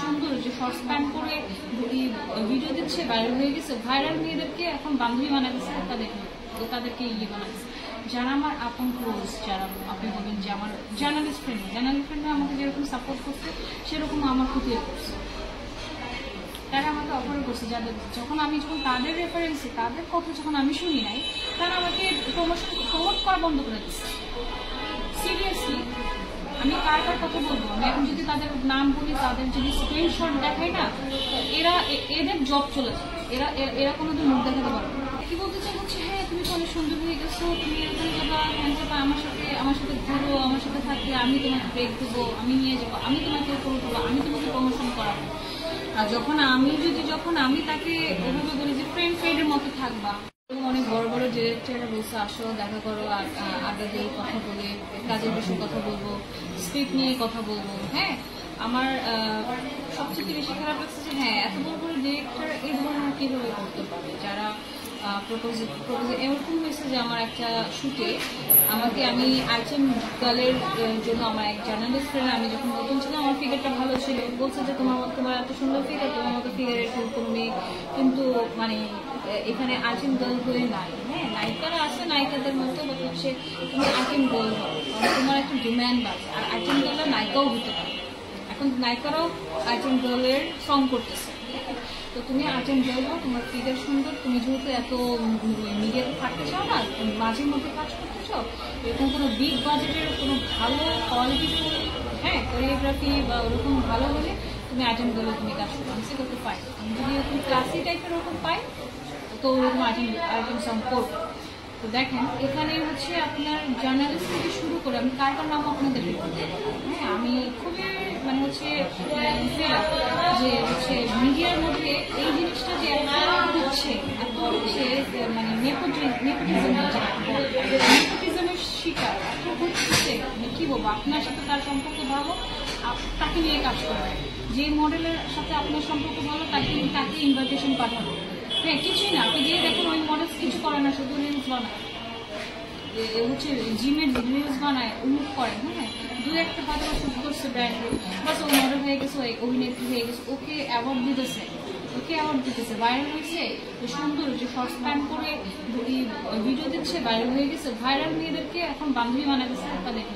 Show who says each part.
Speaker 1: সুন্দর যে shorts pant পরে ভিডিও দিচ্ছে, ভাইরাল হয়ে গেছে। ভাইরাল মেয়েদেরকে এখন বান্ধবী বানাতেছে, তাদেরকে ইয়ে বানাতেছে। যারা আমার আপন ক্লোজ, যারা আপনি বলবেন যে আমার জার্নালিস্ট ফ্রেন্ডরা আমাকে যেরকম সাপোর্ট করছে সেরকম আমার ক্ষতিও করছে। তারা আমাকে অফার করছে, যখন তাদের রেফারেন্সে তাদের কথা যখন আমি শুনি নাই, তারা আমাকে প্রমোট করা বন্ধ করে দিচ্ছে। সিরিয়াসলি আমি কার কথা বলবো? আমি এখন যদি তাদের নাম বলি, তাদের যদি স্ক্রিনশট দেখাই না, এদের জব চলে যায়। এরা কোনোদিন মুখ দেখাতে পারবে না। কি বলতে চাই হচ্ছে, হ্যাঁ তুমি তো অনেক সুন্দর হয়ে গেছো, তুমি এখানে যাবা, আমার সাথে ঘুরো, আমার সাথে থাকলে আমি তোমাকে ব্রেক দেবো, আমি নিয়ে যাবো, আমি তোমাকে করে দেবো, আমি তোমাকে প্রমোশন করাবো। আর যখন আমি তাকে ওভাবে বলি যে ফ্রেন্ডের মতো থাকবা, অনেক বড় বড় ডিরেক্টররা বলছে আসো দেখা করো, আড্ডা দিয়ে কথা বলে কাজের বিষয়ে কথা বলবো, স্ক্রিপ্ট নিয়ে কথা বলবো। হ্যাঁ, আমার সবচেয়ে বেশি খারাপ লাগছে যে হ্যাঁ এত বড় বড় ডিরেক্টর এই ধরনের কিভাবে করতে পারে, যারা প্রপোজ এরকম হয়েছে যে আমার একটা শুটে আমি আইটেম গার্লের জন্য আমার এক জার্নালিস্ট ফ্রেন্ড, আমি যখন নতুন ছিলাম আমার ফিগারটা ভালো ছিল, বলছে যে তোমার এত সুন্দর ফিগার, তোমার মতো ফিগারের কোনো মেয়ে কিন্তু মানে এখানে আইটেম গার্ল হয়ে নাই। হ্যাঁ, নায়িকারা আছে নায়িকাদের মতো, বাট হচ্ছে তুমি আইটেম গার্ল হও, কারণ তোমার একটা ডিম্যান্ড আছে। আর আইটেম গার্লরা নায়িকাও হতে পারে, এখন নায়িকারাও আইটেম গার্লের সং করতেছে। তো তুমি আইটেম গার্ল হও, তোমার ফিগার সুন্দর, তুমি যেহেতু এত মিডিয়াতে থাকতে চাও না, মাঝের মধ্যে কাজ করতে চাও, এরকম কোনো বিগ বাজেটের কোনো ভালো কোয়ালিটিফুল কোরিওগ্রাফি বা ওরকম ভালো হলে তুমি আইটেম গার্লে তুমি কাজ করো। আমি সেটা পাই, আমি যদি এরকম ক্লাসি টাইপের ওরকম পাই তো ওরকম আইটেম সং করবো। তো দেখেন এখানে হচ্ছে আপনার জার্নালিস্ট থেকে শুরু করে আমি কার নাম আপনাদের হ্যাঁ, আমি খুবই মানে হচ্ছে যে হচ্ছে মিডিয়ার মধ্যে এই জিনিসটা যে হচ্ছে মানে নেপোটিজমের শিকার হচ্ছে। কি বলবো, আপনার সাথে তার সম্পর্ক ভালো, তাকে নিয়ে কাজ করবে, যে মডেলের সাথে আপনার সম্পর্ক ভালো তাকে ইনভাইটেশন পাঠাবো। হ্যাঁ, কিছুই না, আপনি দিয়ে দেখুন ওই মডেলস কিছু করে না, শুধু রিলস বানায়, হচ্ছে জিমের রিলস বানায়, উন্মুখ করে। হ্যাঁ, দু একটা হয়তো শুট করছে ব্র্যান্ডে, বাস ও মডেল হয়ে গেছে, অভিনেত্রী হয়ে গেছে, ওকে অ্যাওয়ার্ড দিতেছে, ভাইরাল হয়েছে, সুন্দর যে শর্টস প্যান্ট পরে ভিডিও দিচ্ছে, ভাইরাল হয়ে গেছে। ভাইরাল মেয়েদেরকে এখন বান্ধবী বানাতেছে তাদের